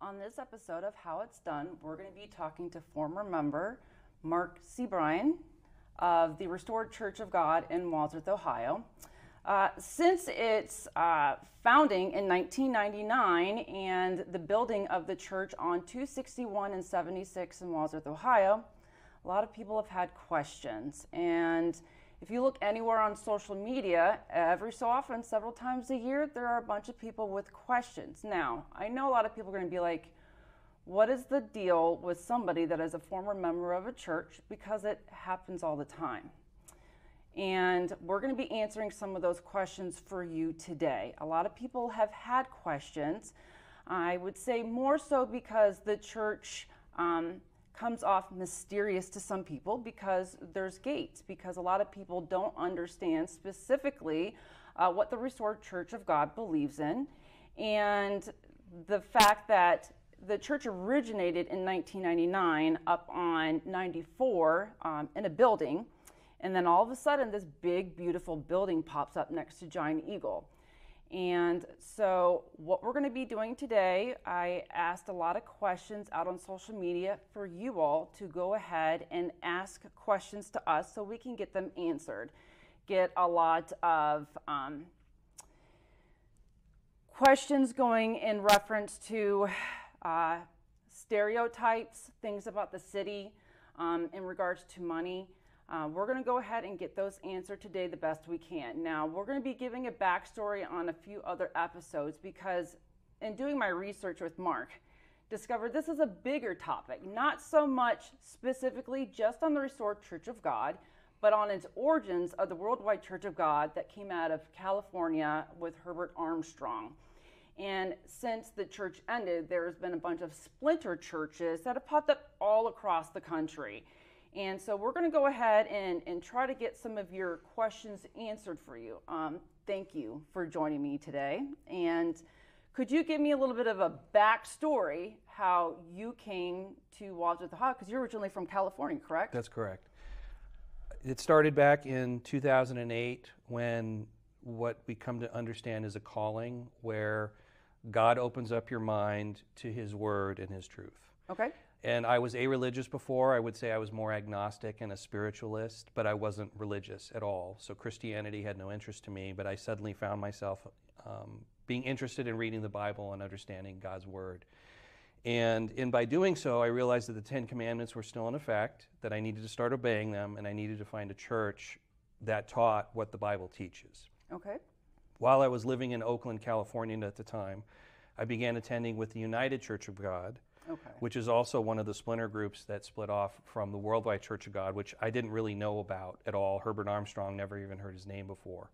On this episode of How It's Done, we're going to be talking to former member 𝗪𝗂𝗧𝗪 of the Restored Church of God in Wadsworth, Ohio. Since its founding in 1999 and the building of the church on 261 and 76 in Wadsworth, Ohio, a lot of people have had questions. And if you look anywhere on social media, every so often, several times a year, there are a bunch of people with questions. Now, I know a lot of people are going to be like, what is the deal with somebody that is a former member of a church? Because it happens all the time. And we're going to be answering some of those questions for you today. A lot of people have had questions. I would say more so because the church comes off mysterious to some people because there's gates, because a lot of people don't understand specifically what the Restored Church of God believes in. And the fact that the church originated in 1999 up on 94 in a building, and then all of a sudden this big, beautiful building pops up next to Giant Eagle. And so what we're going to be doing today, I asked a lot of questions out on social media for you all to go ahead and ask questions to us so we can get them answered. Get a lot of questions going in reference to stereotypes, things about the city in regards to money. We're going to go ahead and get those answered today the best we can. Now, we're going to be giving a backstory on a few other episodes because in doing my research with Mark, discovered this is a bigger topic, not so much specifically just on the Restored Church of God, but on its origins of the Worldwide Church of God that came out of California with Herbert Armstrong. And since the church ended, there's been a bunch of splinter churches that have popped up all across the country. And so we're going to go ahead and try to get some of your questions answered for you. Thank you for joining me today. And could you give me a little bit of a backstory how you came to Wadsworth, Ohio? Because you're originally from California, correct? That's correct. It started back in 2008 when what we come to understand is a calling where God opens up your mind to His Word and His truth. Okay. And I was a-religious before. I would say I was more agnostic and a spiritualist, but I wasn't religious at all. So Christianity had no interest to me, but I suddenly found myself being interested in reading the Bible and understanding God's Word. And by doing so, I realized that the Ten Commandments were still in effect, that I needed to start obeying them, and I needed to find a church that taught what the Bible teaches. Okay. While I was living in Oakland, California at the time, I began attending with the United Church of God, which is also one of the splinter groups that split off from the Worldwide Church of God, which I didn't really know about at all. Herbert Armstrong, never even heard his name before.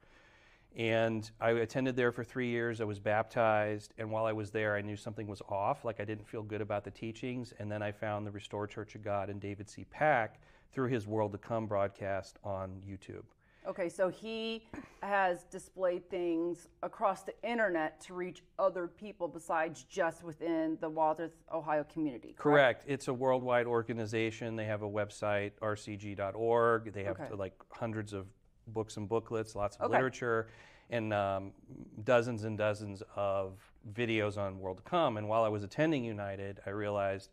And I attended there for 3 years. I was baptized, and while I was there, I knew something was off, like I didn't feel good about the teachings. And then I found the Restored Church of God and 𝗪𝗪𝗂𝗧 through his World to Come broadcast on YouTube. Okay, so he has displayed things across the internet to reach other people besides just within the Wadsworth, Ohio community, correct? It's a worldwide organization. They have a website, rcg.org. They have like hundreds of books and booklets, lots of literature, and dozens and dozens of videos on World to Come. And while I was attending United, I realized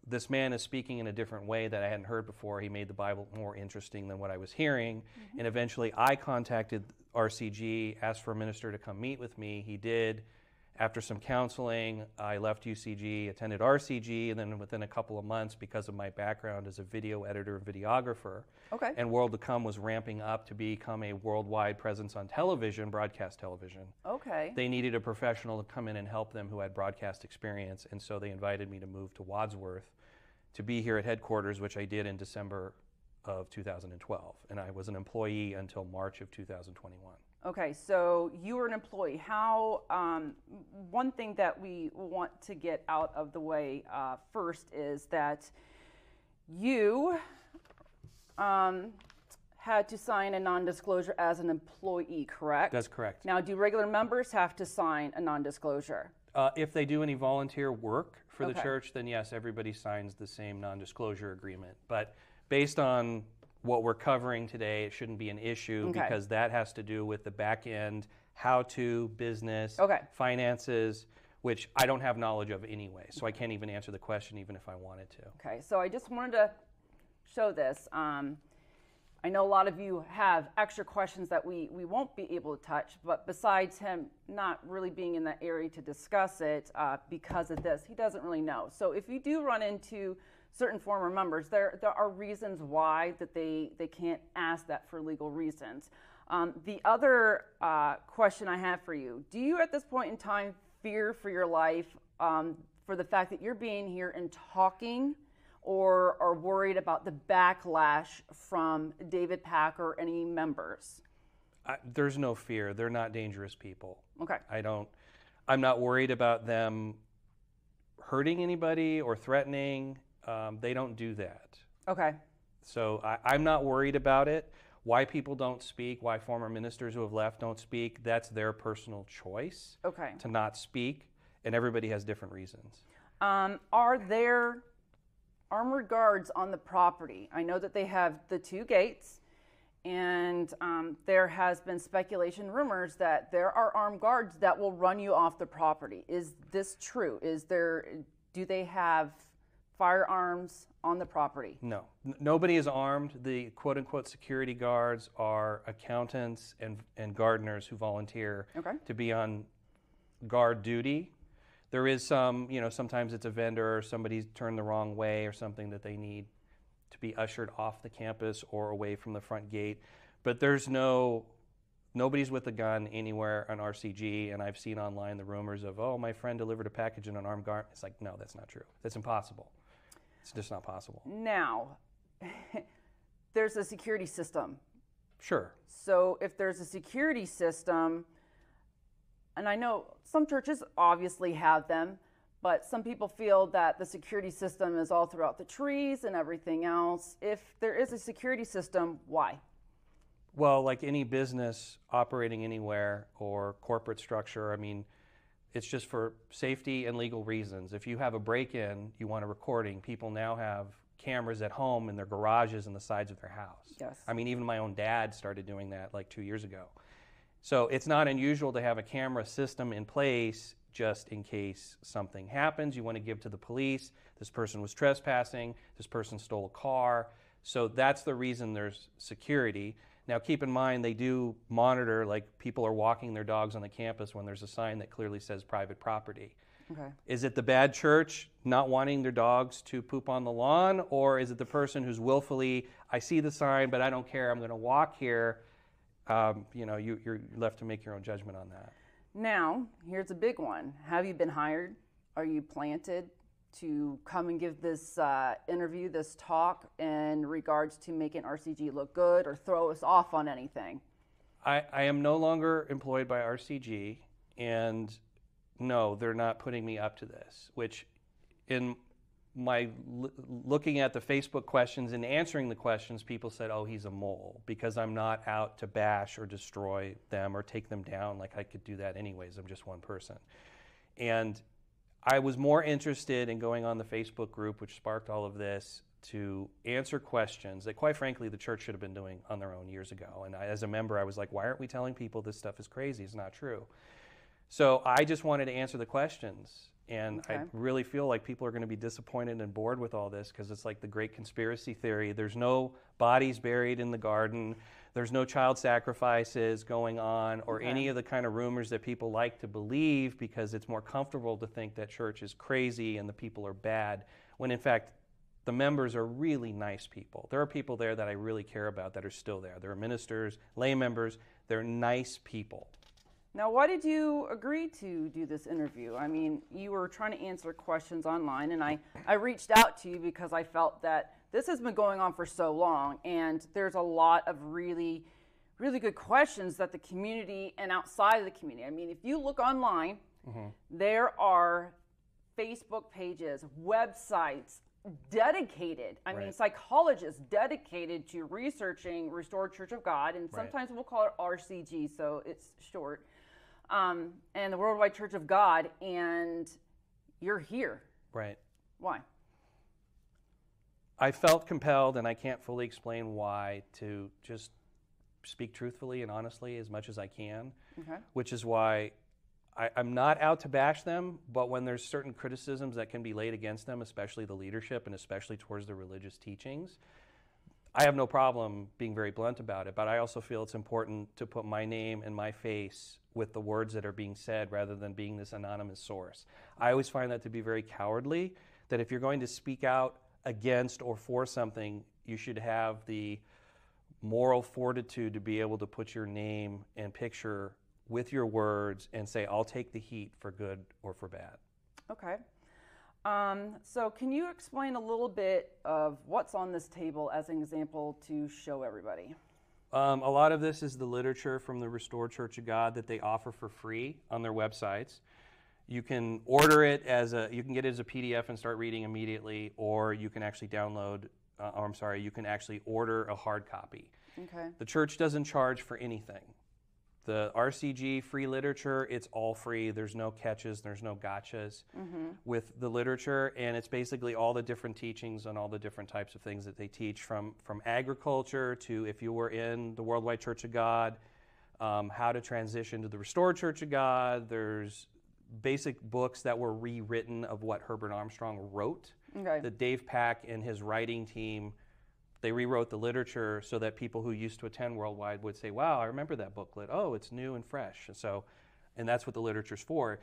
this man is speaking in a different way that I hadn't heard before. He made the Bible more interesting than what I was hearing. Mm-hmm. And eventually I contacted RCG, asked for a minister to come meet with me. He did. After some counseling, I left UCG, attended RCG, and then within a couple of months, because of my background as a video editor and videographer, and World to Come was ramping up to become a worldwide presence on television, broadcast television. They needed a professional to come in and help them who had broadcast experience, and so they invited me to move to Wadsworth to be here at headquarters, which I did in December of 2012, and I was an employee until March of 2021. Okay, so you were an employee. How, one thing that we want to get out of the way first is that you had to sign a non-disclosure as an employee, correct? That's correct. Now, do regular members have to sign a non-disclosure? If they do any volunteer work for the church, then yes, everybody signs the same non-disclosure agreement. But based on what we're covering today, it shouldn't be an issue because that has to do with the back end, how-to, business, finances, which I don't have knowledge of anyway, so I can't even answer the question even if I wanted to. Okay, so I just wanted to show this. I know a lot of you have extra questions that we won't be able to touch, but besides him not really being in that area to discuss it because of this, he doesn't really know. So if you do run into certain former members, there are reasons why that they can't ask that for legal reasons. The other question I have for you, do you at this point in time fear for your life for the fact that you're being here and talking, or are worried about the backlash from 𝗪𝗪𝗂𝗪 or any members? There's no fear. They're not dangerous people. Okay. I'm not worried about them hurting anybody or threatening. They don't do that. Okay. So I'm not worried about it. Why people don't speak, why former ministers who have left don't speak, that's their personal choice to not speak, and everybody has different reasons. Are there armored guards on the property? I know that they have the 2 gates, and there has been speculation, rumors that there are armed guards that will run you off the property. Is this true? Do they have firearms on the property? No, nobody is armed. The quote-unquote security guards are accountants and gardeners who volunteer to be on guard duty. There is some, sometimes it's a vendor or somebody's turned the wrong way or something that they need to be ushered off the campus or away from the front gate. But there's nobody's with a gun anywhere on RCG, and I've seen online the rumors of, oh, my friend delivered a package in an armed guard. It's like, no, that's not true. That's impossible. It's just not possible. Now, there's a security system. Sure. So if there's a security system, and I know some churches obviously have them, but some people feel that the security system is all throughout the trees and everything else. If there is a security system, why? Well, like any business operating anywhere or corporate structure, I mean, it's just for safety and legal reasons. If you have a break-in, you want a recording. People now have cameras at home in their garages and the sides of their house. Yes. I mean, even my own dad started doing that like 2 years ago. So it's not unusual to have a camera system in place just in case something happens. You want to give to the police, this person was trespassing, this person stole a car. So that's the reason there's security. Now keep in mind, they do monitor, like people are walking their dogs on the campus when there's a sign that clearly says private property. Okay. Is it the bad church not wanting their dogs to poop on the lawn, or is it the person who's willfully, I see the sign, but I don't care, I'm going to walk here? You're left to make your own judgment on that. Now, here's a big one. Have you been hired? Are you planted to come and give this interview, this talk in regards to making RCG look good or throw us off on anything? I am no longer employed by RCG, and no, they're not putting me up to this, which in my looking at the Facebook questions and answering the questions, people said, oh, he's a mole, because I'm not out to bash or destroy them or take them down. Like I could do that anyways. I'm just one person. And I was more interested in going on the Facebook group, which sparked all of this, to answer questions that, quite frankly, the church should have been doing on their own years ago. And as a member, I was like, why aren't we telling people this stuff is crazy? It's not true. So I just wanted to answer the questions. And I really feel like people are going to be disappointed and bored with all this, because it's like the great conspiracy theory. There's no bodies buried in the garden. There's no child sacrifices going on, or any of the kind of rumors that people like to believe, because it's more comfortable to think that church is crazy and the people are bad, when in fact the members are really nice people. There are people there that I really care about that are still there. There are ministers, lay members. They're nice people. Now, why did you agree to do this interview? I mean, you were trying to answer questions online, and I reached out to you because I felt that this has been going on for so long, and there's a lot of really, really good questions that the community and outside of the community. I mean, if you look online, there are Facebook pages, websites dedicated, I mean, psychologists dedicated to researching Restored Church of God, and sometimes we'll call it RCG, so it's short. And the Worldwide Church of God, and you're here. Right. Why? I felt compelled, and I can't fully explain why, to just speak truthfully and honestly as much as I can, which is why I'm not out to bash them, but when there's certain criticisms that can be laid against them, especially the leadership and especially towards the religious teachings, I have no problem being very blunt about it, but I also feel it's important to put my name and my face with the words that are being said rather than being this anonymous source. I always find that to be very cowardly, that if you're going to speak out against or for something, you should have the moral fortitude to be able to put your name and picture with your words and say, I'll take the heat for good or for bad. Okay. So can you explain a little bit of what's on this table as an example to show everybody? A lot of this is the literature from the Restored Church of God that they offer for free on their websites. You can order it you can get it as a PDF and start reading immediately, or you can actually you can actually order a hard copy. Okay. The church doesn't charge for anything. The RCG free literature, it's all free. There's no catches, there's no gotchas with the literature, and it's basically all the different teachings on all the different types of things that they teach, from agriculture to, if you were in the Worldwide Church of God, how to transition to the Restored Church of God. There's basic books that were rewritten of what Herbert Armstrong wrote. Okay. That 𝗪𝗃𝗂𝗃 and his writing team, they rewrote the literature so that people who used to attend Worldwide would say, wow, I remember that booklet. Oh, it's new and fresh. And that's what the literature's for,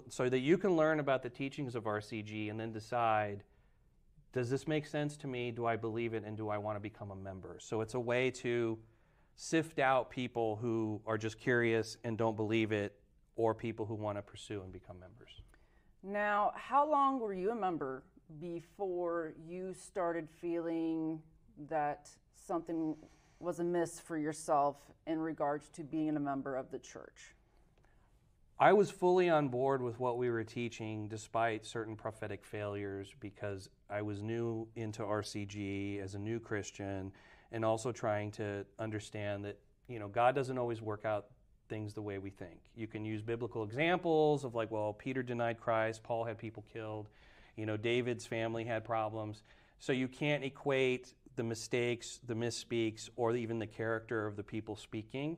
so that you can learn about the teachings of RCG and then decide, does this make sense to me? Do I believe it? And do I want to become a member? So it's a way to sift out people who are just curious and don't believe it, or people who want to pursue and become members. Now, how long were you a member before you started feeling that something was amiss for yourself in regards to being a member of the church? I was fully on board with what we were teaching despite certain prophetic failures, because I was new into RCG as a new Christian, and also trying to understand that, God doesn't always work out things the way we think. You can use biblical examples of Peter denied Christ, Paul had people killed, David's family had problems. So you can't equate the mistakes, the misspeaks, or even the character of the people speaking,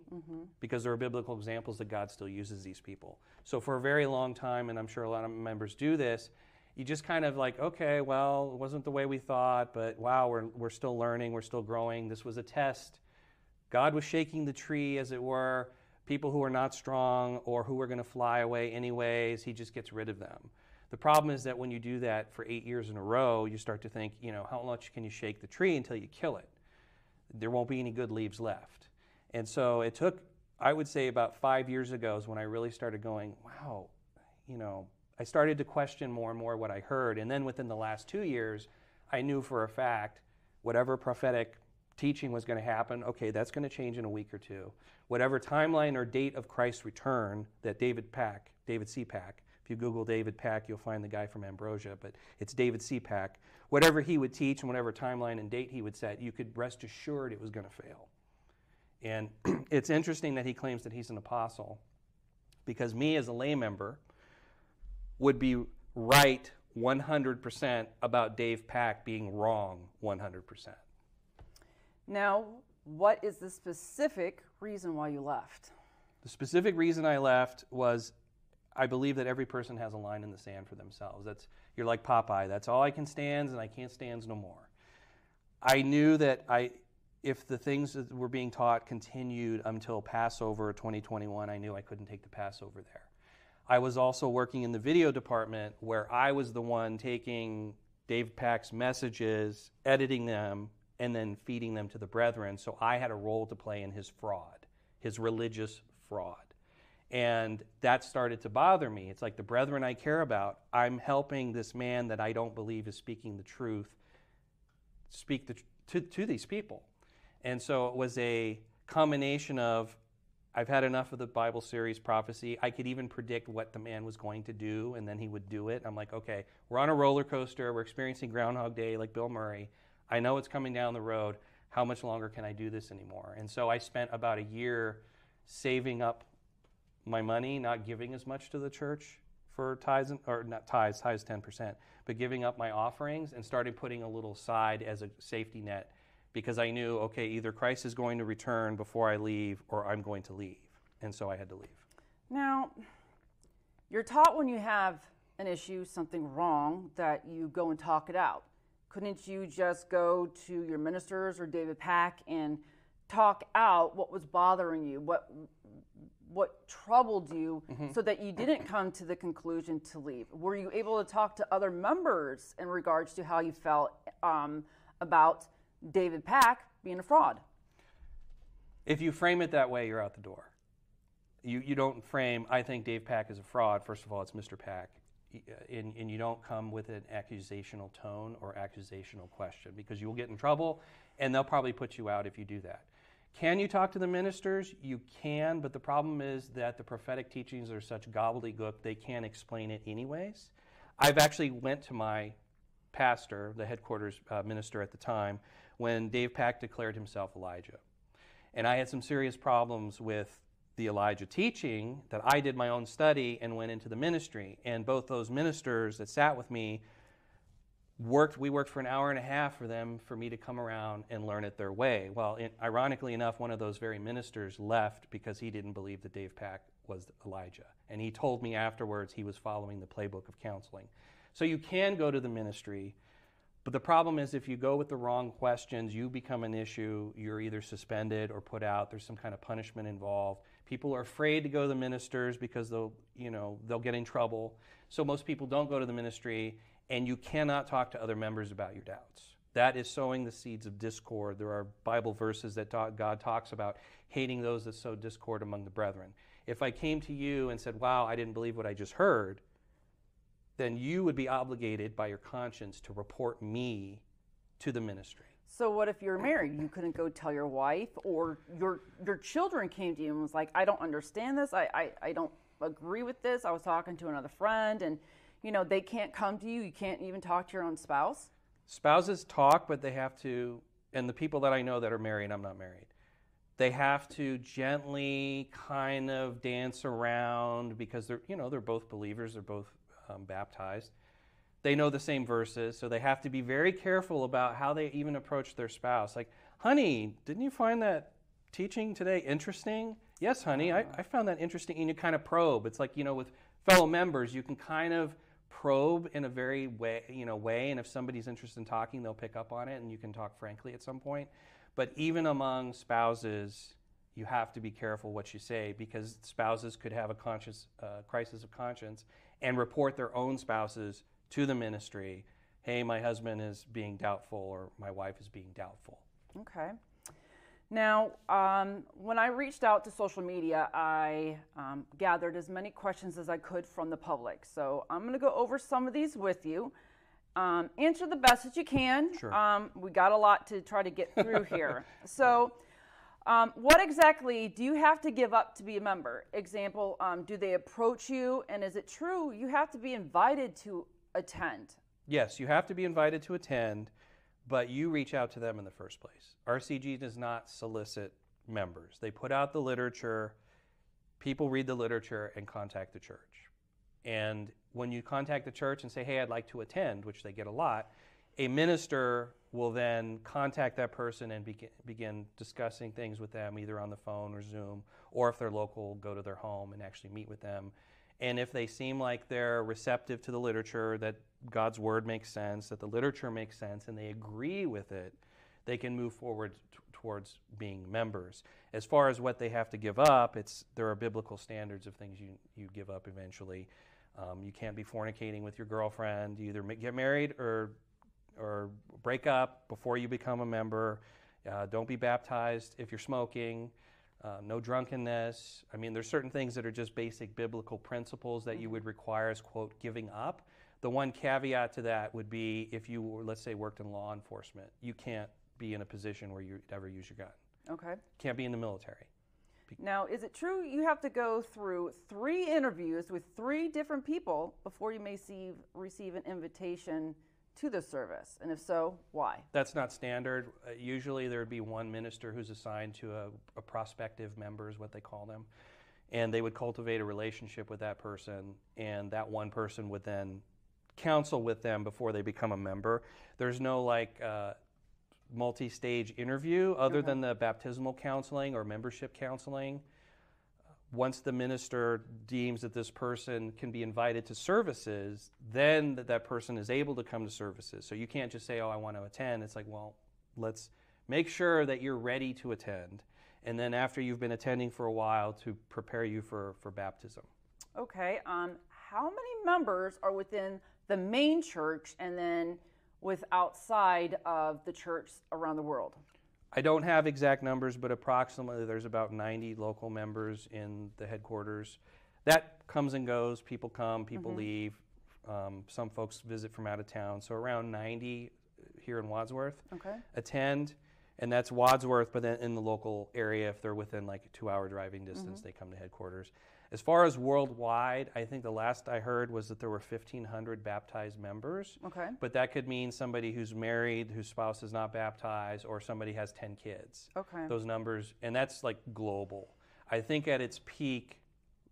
because there are biblical examples that God still uses these people. So for a very long time, and I'm sure a lot of members do this, you just kind of okay, well, it wasn't the way we thought, but wow, we're still learning, we're still growing. This was a test. God was shaking the tree, as it were. People who are not strong or who are going to fly away anyways, he just gets rid of them. The problem is that when you do that for 8 years in a row, you start to think, how much can you shake the tree until you kill it? There won't be any good leaves left. And so it took, I would say, about 5 years ago is when I really started going, wow, I started to question more and more what I heard. And then within the last 2 years, I knew for a fact whatever prophetic teaching was going to happen, okay, that's going to change in a week or two. Whatever timeline or date of Christ's return that David 𝗪𝗂𝗃, if you Google David 𝗃, you'll find the guy from Ambrosia, but it's David 𝗪𝗃. Whatever he would teach and whatever timeline and date he would set, you could rest assured it was going to fail. And it's interesting that he claims that he's an apostle, because me as a lay member would be right 100% about Dave 𝗃 being wrong 100%. Now, what is the specific reason why you left? The specific reason I left was, I believe that every person has a line in the sand for themselves. You're like Popeye. That's all I can stand, and I can't stand no more. I knew that if the things that were being taught continued until Passover 2021, I knew I couldn't take the Passover there. I was also working in the video department, where I was the one taking Dave 𝗃's messages, editing them, and then feeding them to the brethren. So I had a role to play in his fraud, his religious fraud. And that started to bother me. It's like, the brethren I care about, I'm helping this man that I don't believe is speaking the truth speak to these people. And so it was a combination of, I've had enough of the Bible series prophecy. I could even predict what the man was going to do, and then he would do it. I'm like, okay, we're on a roller coaster. We're experiencing Groundhog Day like Bill Murray. I know it's coming down the road. How much longer can I do this anymore? And so I spent about a year saving up my money, not giving as much to the church for tithes, or not tithes 10%, but giving up my offerings and started putting a little aside as a safety net, because I knew, okay, either Christ is going to return before I leave, or I'm going to leave. And so I had to leave. Now, You're taught when you have an issue, something wrong, that you go and talk it out. Couldn't you just go to your ministers or 𝗪𝗪𝗂𝗃 and talk out what was bothering you, what troubled you, so that you didn't come to the conclusion to leave? Were you able to talk to other members in regards to how you felt about 𝗪𝗪𝗂𝗃 being a fraud? If you frame it that way, you're out the door. You don't frame, I think 𝗪𝗪𝗂𝗃 is a fraud. First of all, it's Mr. Pack. And you don't come with an accusational tone or accusational question, because you'll get in trouble and they'll probably put you out if you do that. Can you talk to the ministers? You can, but the problem is that the prophetic teachings are such gobbledygook, they can't explain it anyways. I've actually went to my pastor, the headquarters minister at the time, when 𝗪𝗪𝗂𝗃 declared himself Elijah. And I had some serious problems with the Elijah teaching, that I did my own study and went into the ministry. And both those ministers that sat with me we worked for an hour and a half for me to come around and learn it their way. Well, ironically enough, one of those very ministers left because he didn't believe that 𝗪𝗪𝗂𝗃 was Elijah. And he told me afterwards he was following the playbook of counseling. So you can go to the ministry, but the problem is if you go with the wrong questions, you become an issue. You're either suspended or put out. There's some kind of punishment involved. People are afraid to go to the ministers because they'll get in trouble. So most people don't go to the ministry, and you cannot talk to other members about your doubts. That is sowing the seeds of discord. There are Bible verses that God talks about hating those that sow discord among the brethren. If I came to you and said, wow, I didn't believe what I just heard, then you would be obligated by your conscience to report me to the ministry. So what if you're married? You couldn't go tell your wife, or your children came to you and was like, I don't understand this. I don't agree with this. I was talking to another friend, and they can't come to you. You can't even talk to your own spouse. Spouses talk, but they have to, and the people that I know that are married, I'm not married, they have to gently kind of dance around, because they're both believers, they're both baptized. They know the same verses, so they have to be very careful about how they even approach their spouse. Like, honey, didn't you find that teaching today interesting? Yes, honey, I found that interesting. And you kind of probe. It's like, with fellow members, you can kind of probe in a very way, and if somebody's interested in talking, they'll pick up on it, and you can talk frankly at some point. But even among spouses, you have to be careful what you say, because spouses could have a crisis of conscience and report their own spouses to the ministry. Hey, my husband is being doubtful, or my wife is being doubtful. Okay. Now, when I reached out to social media, I gathered as many questions as I could from the public. So I'm going to go over some of these with you. Answer the best that you can. Sure. We got a lot to try to get through here. So what exactly do you have to give up to be a member? Example, do they approach you, and is it true you have to be invited to attend? Yes, you have to be invited to attend, but you reach out to them in the first place. RCG does not solicit members. They put out the literature, people read the literature and contact the church. And when you contact the church and say, hey, I'd like to attend, which they get a lot, a minister will then contact that person and begin discussing things with them, either on the phone or Zoom, or if they're local, go to their home and actually meet with them. And if they seem like they're receptive to the literature, that God's word makes sense, that the literature makes sense, and they agree with it, they can move forward towards being members. As far as what they have to give up, there are biblical standards of things you give up eventually. You can't be fornicating with your girlfriend. You either get married or break up before you become a member. Don't be baptized if you're smoking. No drunkenness. I mean, there's certain things that are just basic biblical principles that you would require as, quote, giving up. The one caveat to that would be if you, let's say, worked in law enforcement, you can't be in a position where you'd ever use your gun. Okay. Can't be in the military. Now, is it true you have to go through 3 interviews with 3 different people before you may receive an invitation to the service? And if so, why? That's not standard. Usually there would be one minister who's assigned to a prospective member, is what they call them. And they would cultivate a relationship with that person, and that one person would then counsel with them before they become a member. There's no multi-stage interview other than the baptismal counseling or membership counseling. once the minister deems that this person can be invited to services, then that person is able to come to services. So you can't just say, oh, I want to attend. It's like, well, let's make sure that you're ready to attend. And then after you've been attending for a while, to prepare you for baptism. Okay. How many members are within the main church and then with outside of the church around the world? I don't have exact numbers, but approximately there's about 90 local members in the headquarters. That comes and goes. People come, people leave. Some folks visit from out of town. So around 90 here in Wadsworth attend. And that's Wadsworth, but then in the local area, if they're within like a 2-hour driving distance, they come to headquarters. As far as worldwide, I think the last I heard was that there were 1,500 baptized members. Okay. But that could mean somebody who's married, whose spouse is not baptized, or somebody has 10 kids. Okay. Those numbers, and that's like global. I think at its peak,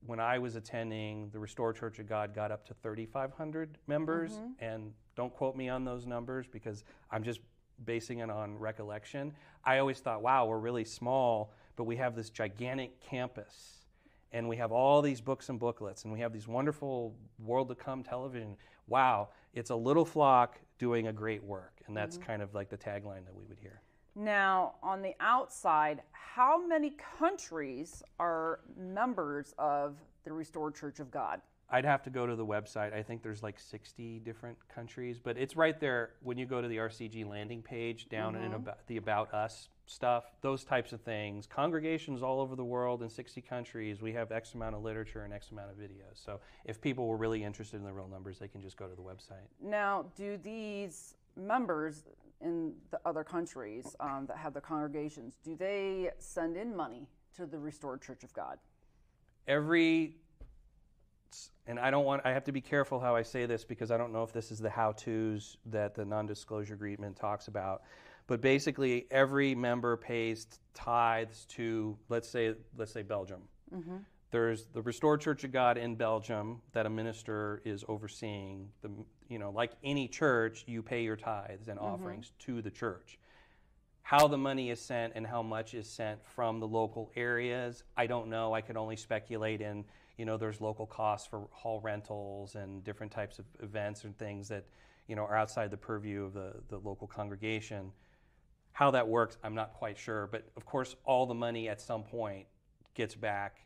when I was attending, the Restored Church of God got up to 3,500 members. And don't quote me on those numbers because I'm just basing it on recollection. I always thought, wow, we're really small, but we have this gigantic campus, and we have all these books and booklets, and we have these wonderful world to come television. Wow, it's a little flock doing a great work, and that's kind of like the tagline that we would hear. Now, on the outside, how many countries are members of the Restored Church of God? I'd have to go to the website. I think there's like 60 different countries, but it's right there when you go to the RCG landing page, down in the About Us stuff, those types of things. Congregations all over the world in 60 countries. We have X amount of literature and X amount of videos. So if people were really interested in the real numbers, they can just go to the website. Now, do these members in the other countries that have their congregations, do they send in money to the Restored Church of God? And I have to be careful how I say this because I don't know if this is the how-tos that the non-disclosure agreement talks about. But basically, every member pays tithes to, let's say Belgium. There's the Restored Church of God in Belgium that a minister is overseeing. Like any church, you pay your tithes and offerings to the church. How the money is sent and how much is sent from the local areas, I don't know. I can only speculate in, there's local costs for hall rentals and different types of events and things that, are outside the purview of the local congregation. How that works, I'm not quite sure. But of course, all the money at some point gets back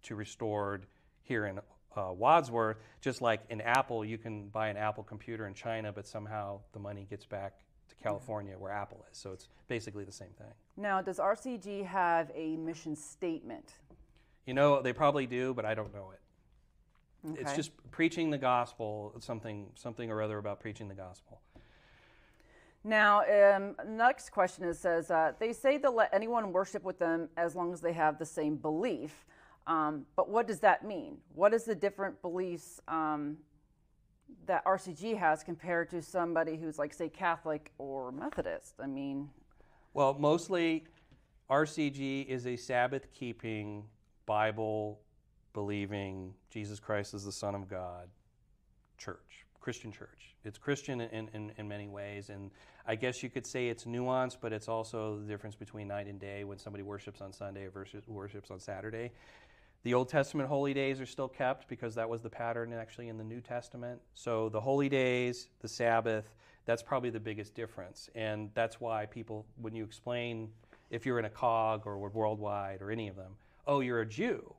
to Restored here in Wadsworth. Just like in Apple, you can buy an Apple computer in China, but somehow the money gets back to California where Apple is. So it's basically the same thing. Now, does RCG have a mission statement? They probably do, but I don't know it. Okay. It's just preaching the gospel, something or other about preaching the gospel. Now, next question says, they say they'll let anyone worship with them as long as they have the same belief. But what does that mean? What is the different beliefs that RCG has compared to somebody who's like, say, Catholic or Methodist? Well, mostly RCG is a Sabbath-keeping, Bible-believing, Jesus Christ is the Son of God church, Christian church. It's Christian in many ways, and I guess you could say it's nuanced, but it's also the difference between night and day when somebody worships on Sunday versus worships on Saturday. The Old Testament holy days are still kept because that was the pattern actually in the New Testament. So the holy days, the Sabbath, that's probably the biggest difference. And that's why people, when you explain, if you're in a COG or worldwide or any of them, oh, you're a Jew.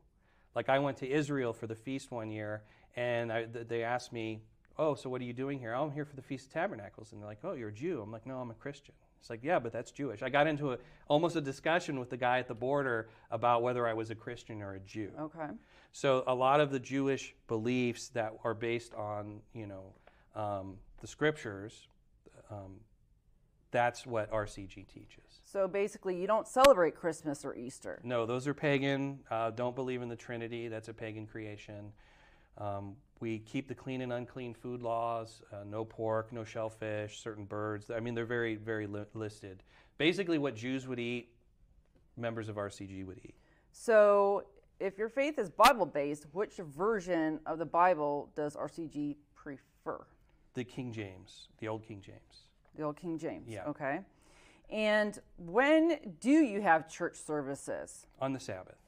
Like I went to Israel for the feast one year, and they asked me, oh, so what are you doing here? Oh, I'm here for the Feast of Tabernacles. And they're like, oh, you're a Jew. I'm like, no, I'm a Christian. It's like, yeah, but that's Jewish. I got into almost a discussion with the guy at the border about whether I was a Christian or a Jew. Okay. So a lot of the Jewish beliefs that are based on, the scriptures, that's what RCG teaches. So basically, you don't celebrate Christmas or Easter. No, those are pagan. Don't believe in the Trinity. That's a pagan creation. We keep the clean and unclean food laws, no pork, no shellfish, certain birds. They're very, very listed. Basically what Jews would eat, members of RCG would eat. So if your faith is Bible-based, which version of the Bible does RCG prefer? The King James, the Old King James. The Old King James, yeah. Okay. And when do you have church services? On the Sabbath.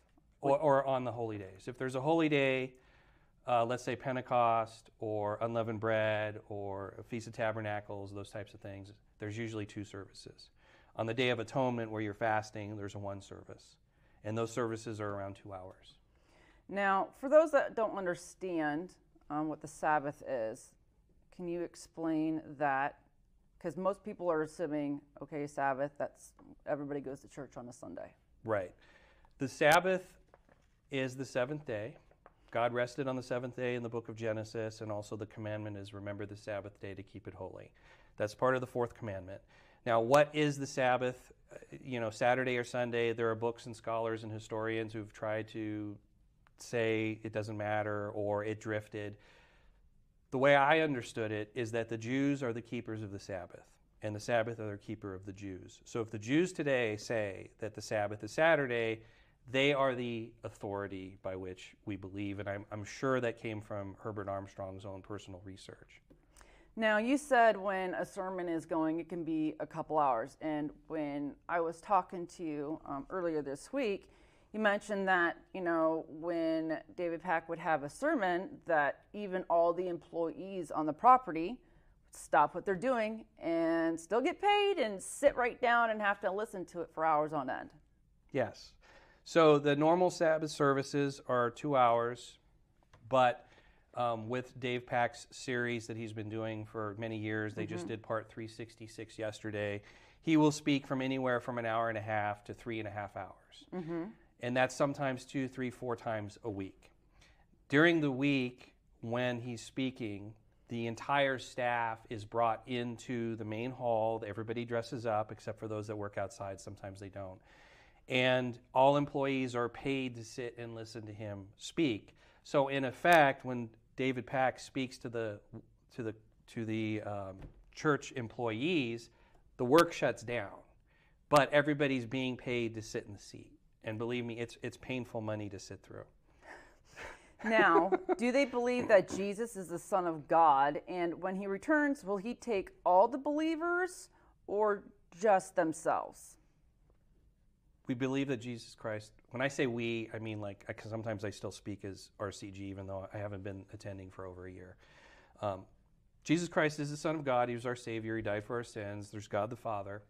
Or on the holy days. If there's a holy day, let's say Pentecost or unleavened bread or a Feast of Tabernacles, those types of things, there's usually 2 services. On the Day of Atonement, where you're fasting, there's a 1 service. And those services are around 2 hours. Now, for those that don't understand what the Sabbath is, can you explain that? Because most people are assuming, okay, Sabbath, that's everybody goes to church on a Sunday. Right. The Sabbath is the 7th day. God rested on the 7th day in the book of Genesis, and also the commandment is remember the Sabbath day to keep it holy. That's part of the 4th commandment. Now, what is the Sabbath? Saturday or Sunday, there are books and scholars and historians who've tried to say it doesn't matter or it drifted. The way I understood it is that the Jews are the keepers of the Sabbath, and the Sabbath are the keeper of the Jews. So if the Jews today say that the Sabbath is Saturday, they are the authority by which we believe, and I'm sure that came from Herbert Armstrong's own personal research. Now, you said when a sermon is going, it can be a couple hours. And when I was talking to you earlier this week, you mentioned that, when 𝗪𝗵𝗂𝗏 would have a sermon, that even all the employees on the property would stop what they're doing and still get paid and sit right down and have to listen to it for hours on end. Yes. So the normal Sabbath services are 2 hours, but with 𝗪𝗪𝗂𝗏's series that he's been doing for many years, they just did part 366 yesterday. He will speak from anywhere from an hour and a half to 3.5 hours. And that's sometimes 2, 3, 4 times a week. During the week, when he's speaking, the entire staff is brought into the main hall. Everybody dresses up, except for those that work outside. Sometimes they don't. And all employees are paid to sit and listen to him speak. So in effect, when 𝗪𝗪𝗂𝗏 speaks to the church employees, the work shuts down, but everybody's being paid to sit in the seat. And believe me, it's painful money to sit through. Now, do they believe that Jesus is the Son of God? And when he returns, will he take all the believers or just themselves? We believe that Jesus Christ, when I say we, I mean because sometimes I still speak as 𝗪𝗔, even though I haven't been attending for over a year. Jesus Christ is the Son of God. He was our Savior. He died for our sins. There's God the Father.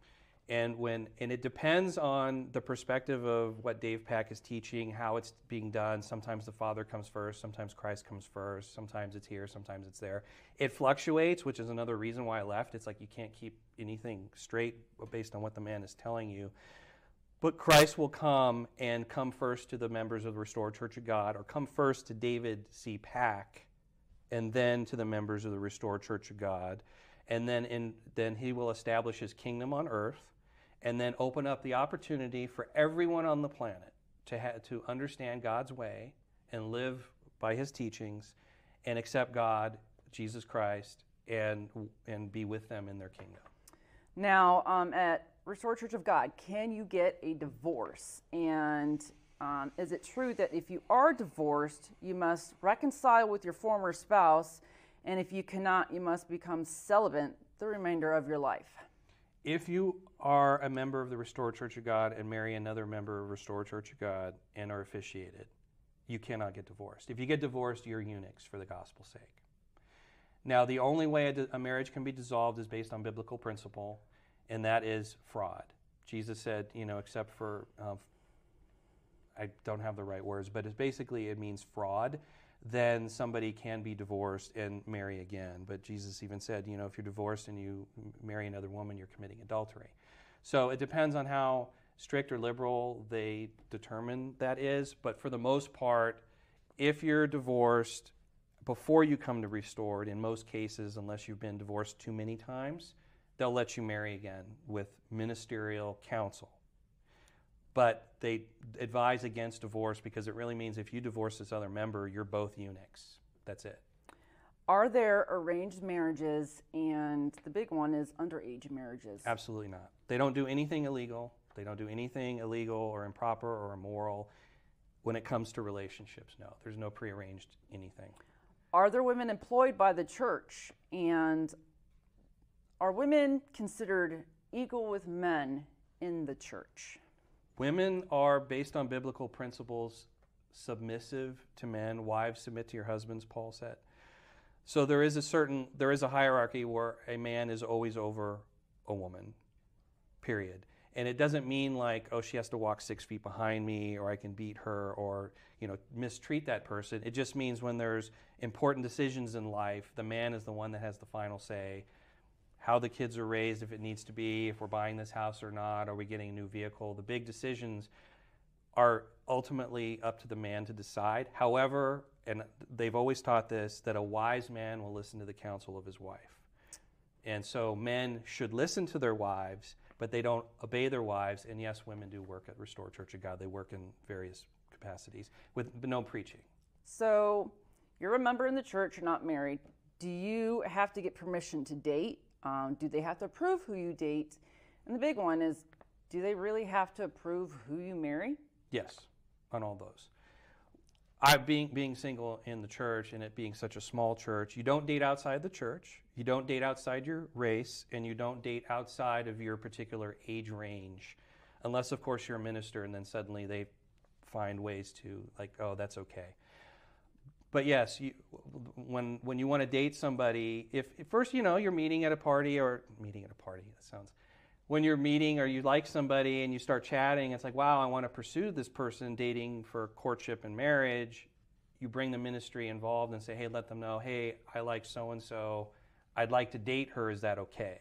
And it depends on the perspective of what 𝗪𝗪𝗂𝗏 is teaching, how it's being done. Sometimes the Father comes first, sometimes Christ comes first, sometimes it's here, sometimes it's there. It fluctuates, which is another reason why I left. It's like you can't keep anything straight based on what the man is telling you. But Christ will come first to the members of the Restored Church of God, or come first to David C. Pack, and then to the members of the Restored Church of God. And then he will establish his kingdom on earth, and then open up the opportunity for everyone on the planet to understand God's way and live by his teachings and accept God, Jesus Christ, and be with them in their kingdom. Now, at Restored Church of God, can you get a divorce? And is it true that if you are divorced, you must reconcile with your former spouse, and if you cannot, you must become celibate the remainder of your life? If you are a member of the Restored Church of God and marry another member of Restored Church of God and are officiated, you cannot get divorced. If you get divorced, you're eunuchs for the gospel's sake. Now, the only way a marriage can be dissolved is based on biblical principle, and that is fraud. Jesus said, except for, I don't have the right words, but it means fraud. Then somebody can be divorced and marry again. But Jesus even said, if you're divorced and you marry another woman, you're committing adultery. So it depends on how strict or liberal they determine that is. But for the most part, if you're divorced before you come to Restored, in most cases, unless you've been divorced too many times, they'll let you marry again with ministerial counsel. But they advise against divorce because it really means if you divorce this other member, you're both eunuchs. That's it. Are there arranged marriages, and the big one is underage marriages? Absolutely not. They don't do anything illegal. They don't do anything illegal or improper or immoral when it comes to relationships. No, there's no prearranged anything. Are there women employed by the church, and are women considered equal with men in the church? Women are, based on biblical principles, submissive to men. Wives, submit to your husbands, Paul said. So there is a hierarchy where a man is always over a woman, period. And it doesn't mean like, oh, she has to walk 6 feet behind me, or I can beat her, or, mistreat that person. It just means when there's important decisions in life, the man is the one that has the final say. How the kids are raised, if it needs to be, if we're buying this house or not, are we getting a new vehicle? The big decisions are ultimately up to the man to decide. However, and they've always taught this, that a wise man will listen to the counsel of his wife. And so men should listen to their wives, but they don't obey their wives. And yes, women do work at Restored Church of God. They work in various capacities with no preaching. So you're a member in the church, you're not married. Do you have to get permission to date? Do they have to approve who you date? And the big one is, do they really have to approve who you marry? Yes, on all those. Being single in the church, and it being such a small church, you don't date outside the church, you don't date outside your race, and you don't date outside of your particular age range, unless, of course, you're a minister, and then suddenly they find ways to, like, oh, that's okay. But yes, when you want to date somebody, if first, you're meeting at a party, when you're meeting or you like somebody and you start chatting, it's like, wow, I want to pursue this person, dating for courtship and marriage. You bring the ministry involved and say, hey, let them know, hey, I like so-and-so. I'd like to date her. Is that okay?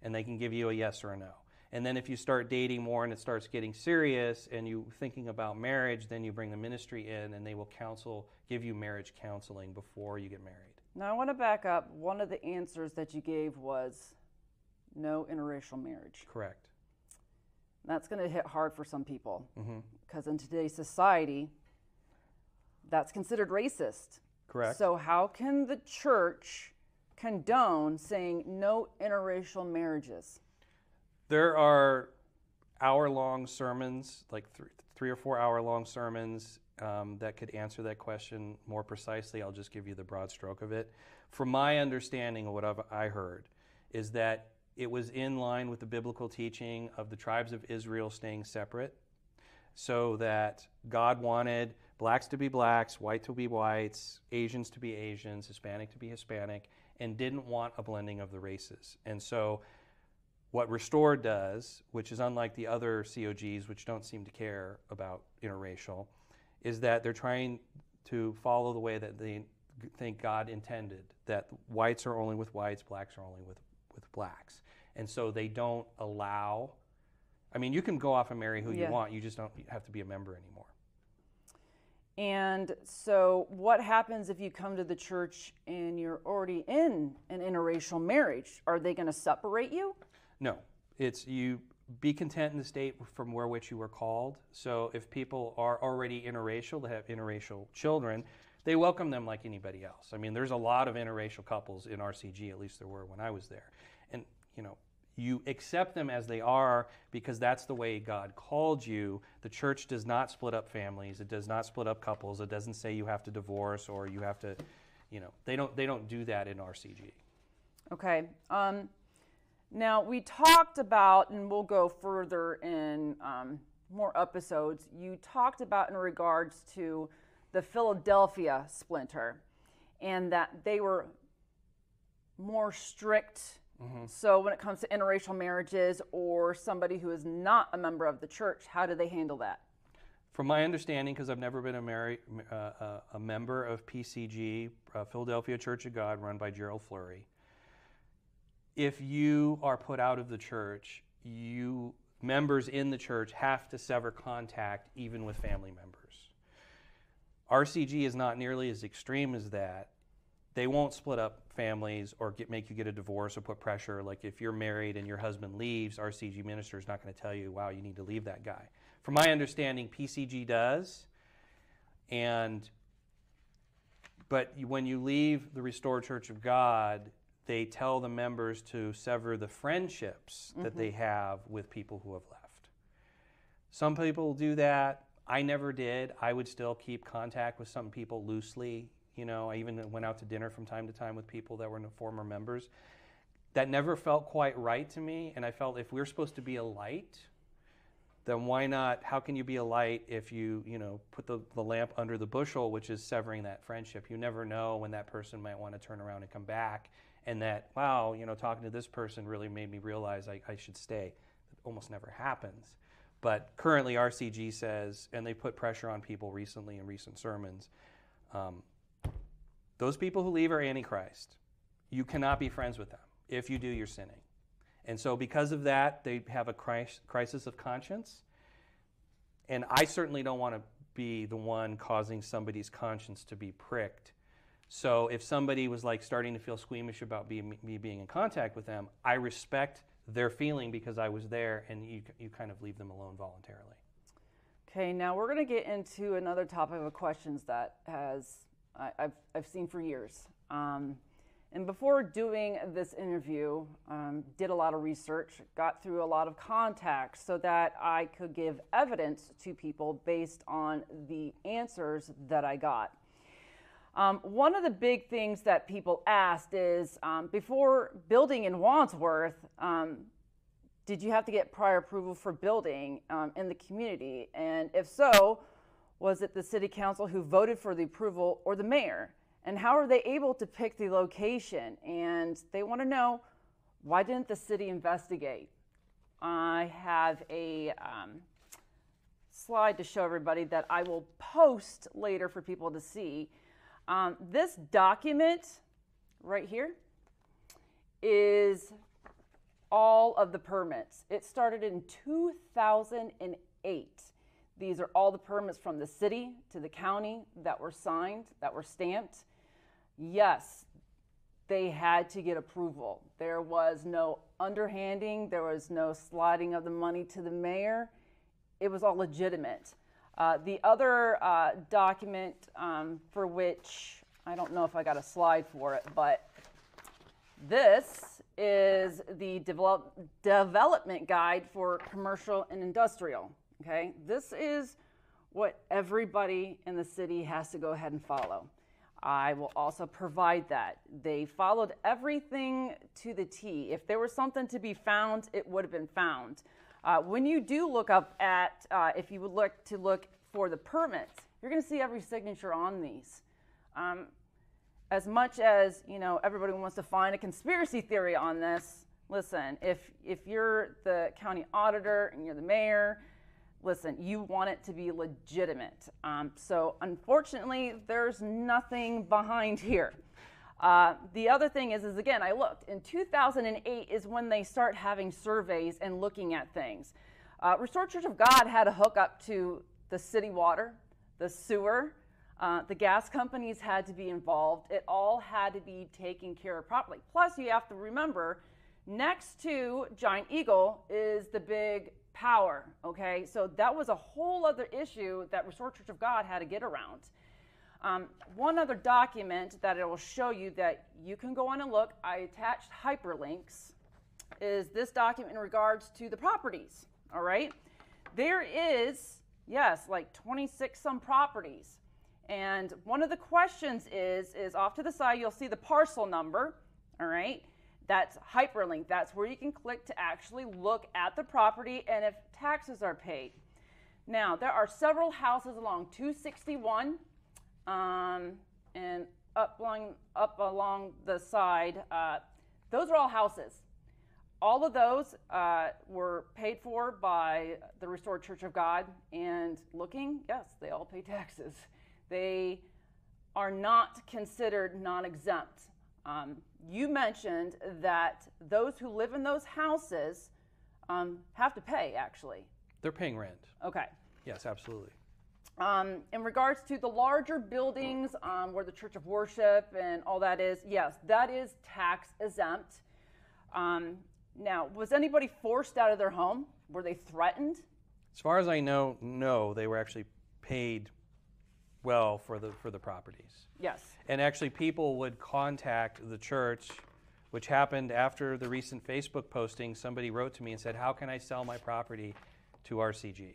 And they can give you a yes or a no. And then if you start dating more and it starts getting serious and you thinking about marriage, then you bring the ministry in and they will give you marriage counseling before you get married. Now I want to back up. One of the answers that you gave was no interracial marriage. Correct. That's going to hit hard for some people because in today's society, that's considered racist. Correct. So how can the church condone saying no interracial marriages? There are hour-long sermons, like 3 or 4 hour-long sermons that could answer that question more precisely. I'll just give you the broad stroke of it. From my understanding of what I heard is that it was in line with the biblical teaching of the tribes of Israel staying separate, so that God wanted blacks to be blacks, white to be whites, Asians to be Asians, Hispanic to be Hispanic, and didn't want a blending of the races. And so what Restored does, which is unlike the other COGs, which don't seem to care about interracial, is that they're trying to follow the way that they think God intended, that whites are only with whites, blacks are only with blacks. And so they don't allow, you can go off and marry who you want, you just don't have to be a member anymore. And so what happens if you come to the church and you're already in an interracial marriage? Are they going to separate you? No, it's you be content in the state from which you were called. So if people are already interracial, they have interracial children, they welcome them like anybody else. There's a lot of interracial couples in RCG, at least there were when I was there. And, you accept them as they are because that's the way God called you. The church does not split up families. It does not split up couples. It doesn't say you have to divorce or you have to, they don't do that in RCG. Okay. Now, we talked about, and we'll go further in more episodes, you talked about in regards to the Philadelphia splinter and that they were more strict. So when it comes to interracial marriages or somebody who is not a member of the church, how do they handle that? From my understanding, because I've never been a member of PCG, Philadelphia Church of God, run by 𝗪𝗪𝗀, if you are put out of the church, members in the church have to sever contact even with family members. RCG is not nearly as extreme as that. They won't split up families or make you get a divorce or put pressure. Like if you're married and your husband leaves, RCG minister is not going to tell you, wow, you need to leave that guy. From my understanding, PCG does. But when you leave the Restored Church of God, they tell the members to sever the friendships that they have with people who have left. Some people do that. I never did. I would still keep contact with some people loosely. I even went out to dinner from time to time with people that were former members. That never felt quite right to me, and I felt if we're supposed to be a light, then why not, how can you be a light if you, put the lamp under the bushel, which is severing that friendship? You never know when that person might want to turn around and come back, and that, wow, talking to this person really made me realize I should stay. It almost never happens. But currently RCG says, and they put pressure on people recently in recent sermons, those people who leave are Antichrist. You cannot be friends with them. If you do, you're sinning. And so because of that, they have a crisis of conscience. And I certainly don't want to be the one causing somebody's conscience to be pricked. So if somebody was like starting to feel squeamish about me being in contact with them, I respect their feeling because I was there, and you kind of leave them alone voluntarily. Okay, now we're going to get into another topic of questions that I've seen for years. And before doing this interview, did a lot of research, got through a lot of contacts so that I could give evidence to people based on the answers that I got. One of the big things that people asked is, before building in Wadsworth, did you have to get prior approval for building in the community? And if so, was it the city council who voted for the approval or the mayor? And how are they able to pick the location? And they want to know, why didn't the city investigate? I have a slide to show everybody that I will post later for people to see. This document right here is all of the permits. It started in 2008. These are all the permits from the city to the county that were signed, that were stamped. Yes, they had to get approval. There was no underhanding. There was no sliding of the money to the mayor. It was all legitimate. The other document for which, I don't know if I got a slide for it, but this is the development guide for commercial and industrial. Okay, this is what everybody in the city has to go ahead and follow. I will also provide that. They followed everything to the T. If there was something to be found, it would have been found. When you do look up at, if you would look for the permits, you're going to see every signature on these. As much as, everybody wants to find a conspiracy theory on this, listen, if you're the county auditor and you're the mayor, listen, you want it to be legitimate. So unfortunately, there's nothing behind here. The other thing is again, I looked. In 2008 is when they start having surveys and looking at things. Restored Church of God had to hook up to the city water, the sewer, the gas companies had to be involved. It all had to be taken care of properly. Plus, you have to remember, next to Giant Eagle is the big power, okay? So that was a whole other issue that Restored Church of God had to get around. One other document that it will show you that you can go on and look, I attached hyperlinks, is this document in regards to the properties, all right? There is, yes, like 26 some properties. And one of the questions is off to the side, you'll see the parcel number, all right? That's hyperlink. That's where you can click to actually look at the property and if taxes are paid. Now, there are several houses along 261 and up along the side. Those are all houses. All of those were paid for by the Restored Church of God. And looking, yes, they all pay taxes. They are not considered non-exempt. You mentioned that those who live in those houses have to pay, actually. They're paying rent. Okay. Yes, absolutely. In regards to the larger buildings where the church of worship and all that is, yes, that is tax exempt. Now, was anybody forced out of their home? Were they threatened? As far as I know, no. They were actually paid well for the properties. Yes. And actually people would contact the church, which happened after the recent Facebook posting. Somebody wrote to me and said, how can I sell my property to RCG?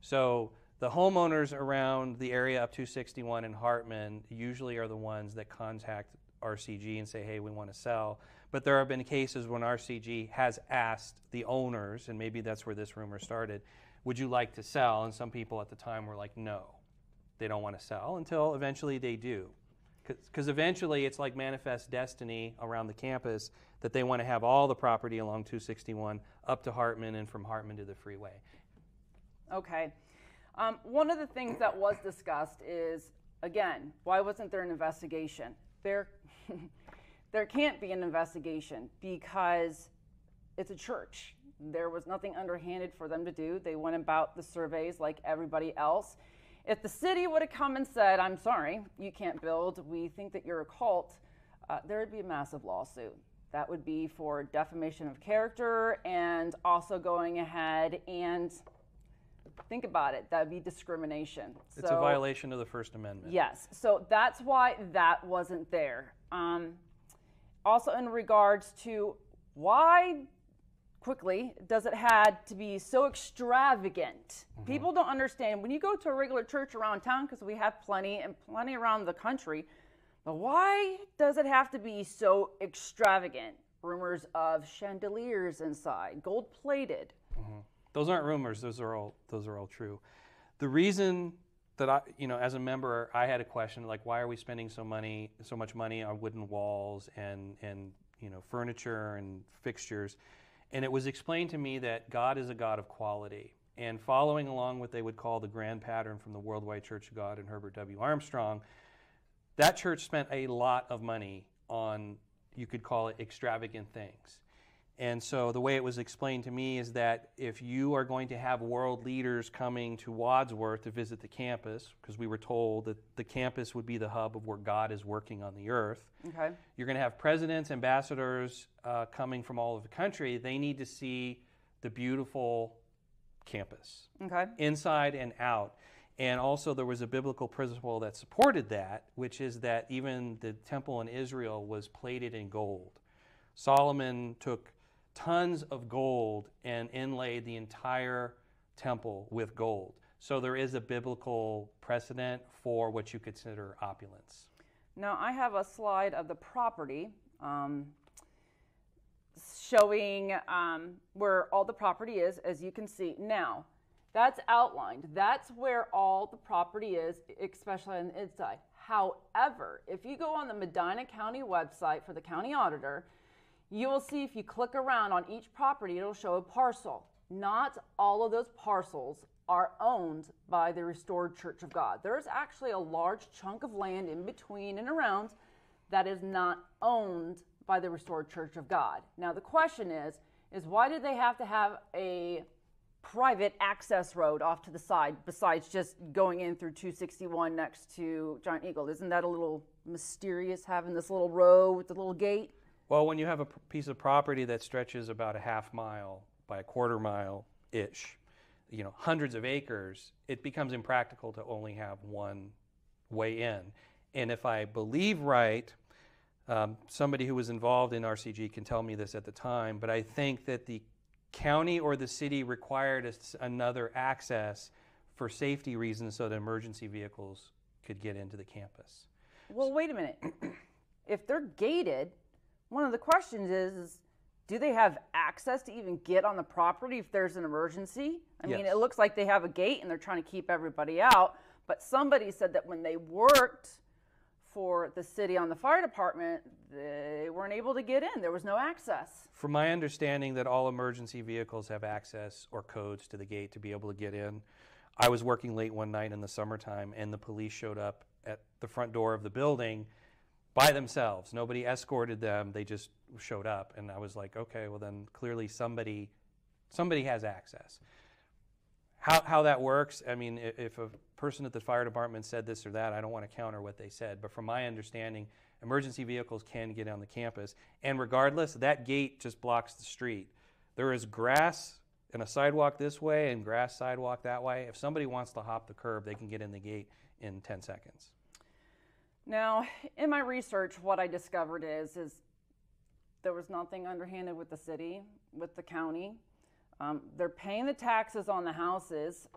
So the homeowners around the area up 261 and Hartman usually are the ones that contact RCG and say, hey, we want to sell. But there have been cases when RCG has asked the owners, and maybe that's where this rumor started, would you like to sell? And some people at the time were like, no, they don't want to sell, until eventually they do. Because eventually it's like manifest destiny around the campus that they want to have all the property along 261 up to Hartman and from Hartman to the freeway. Okay. One of the things that was discussed is, again, why wasn't there an investigation? There can't be an investigation because it's a church. There was nothing underhanded for them to do. They went about the surveys like everybody else. If the city would have come and said, I'm sorry, you can't build, we think that you're a cult, there would be a massive lawsuit. That would be for defamation of character and also going ahead and think about it, that would be discrimination. It's a violation of the First Amendment. Yes, so that's why that wasn't there. Also in regards to why quickly does it had to be so extravagant? People don't understand when you go to a regular church around town, because we have plenty and plenty around the country, but why does it have to be so extravagant? Rumors of chandeliers inside, gold plated. Those aren't rumors, those are all true. The reason that I, as a member, I had a question like, why are we spending so much money on wooden walls and furniture and fixtures? And it was explained to me that God is a God of quality. And following along what they would call the grand pattern from the Worldwide Church of God and Herbert Armstrong, that church spent a lot of money on, you could call it, extravagant things. And so the way it was explained to me is that if you are going to have world leaders coming to Wadsworth to visit the campus, because we were told that the campus would be the hub of where God is working on the earth, you're going to have presidents, ambassadors coming from all over the country. They need to see the beautiful campus, inside and out. And also there was a biblical principle that supported that, which is that even the temple in Israel was plated in gold. Solomon took tons of gold and inlaid the entire temple with gold. So there is a biblical precedent for what you consider opulence. Now I have a slide of the property showing where all the property is, as you can see. Now, that's outlined. That's where all the property is, especially on the inside. However, if you go on the Medina County website for the county auditor, you will see if you click around on each property, it'll show a parcel. Not all of those parcels are owned by the Restored Church of God. There's actually a large chunk of land in between and around that is not owned by the Restored Church of God. Now the question is why do they have to have a private access road off to the side besides just going in through 261 next to Giant Eagle? Isn't that a little mysterious, having this little road with the little gate? Well, when you have a piece of property that stretches about a half mile by a quarter mile-ish, hundreds of acres, it becomes impractical to only have one way in. And if I believe right, somebody who was involved in RCG can tell me this at the time, but I think that the county or the city required another access for safety reasons so that emergency vehicles could get into the campus. Well, wait a minute. If they're gated, one of the questions is do they have access to even get on the property if there's an emergency? I mean, it looks like they have a gate and they're trying to keep everybody out, but somebody said that when they worked for the city on the fire department, they weren't able to get in. There was no access. From my understanding that all emergency vehicles have access or codes to the gate to be able to get in. I was working late one night in the summertime and the police showed up at the front door of the building by themselves. Nobody escorted them. They just showed up. And I was like, okay, well then clearly somebody has access. How that works, I mean, if a person at the fire department said this or that, I don't want to counter what they said. But from my understanding, emergency vehicles can get on the campus. And regardless, that gate just blocks the street. There is grass and a sidewalk this way and grass sidewalk that way. If somebody wants to hop the curb, they can get in the gate in 10 seconds. Now, in my research, what I discovered is there was nothing underhanded with the city, with the county. They're paying the taxes on the houses.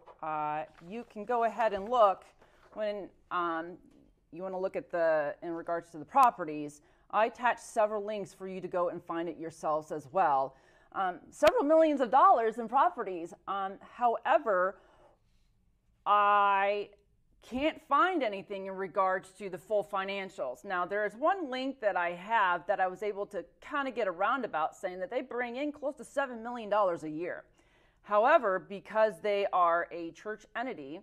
You can go ahead and look when you want to look at in regards to the properties. I attached several links for you to go and find it yourselves as well. several millions of dollars in properties. However, I can't find anything in regards to the full financials. Now, there is one link that I have that I was able to kind of get around about, saying that they bring in close to $7 million a year. However, because they are a church entity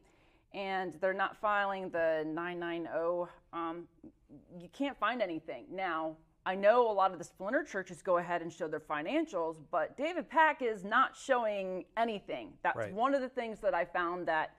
and they're not filing the 990, you can't find anything. Now, I know a lot of the splinter churches go ahead and show their financials, but David Pack is not showing anything. That's right. One of the things that I found that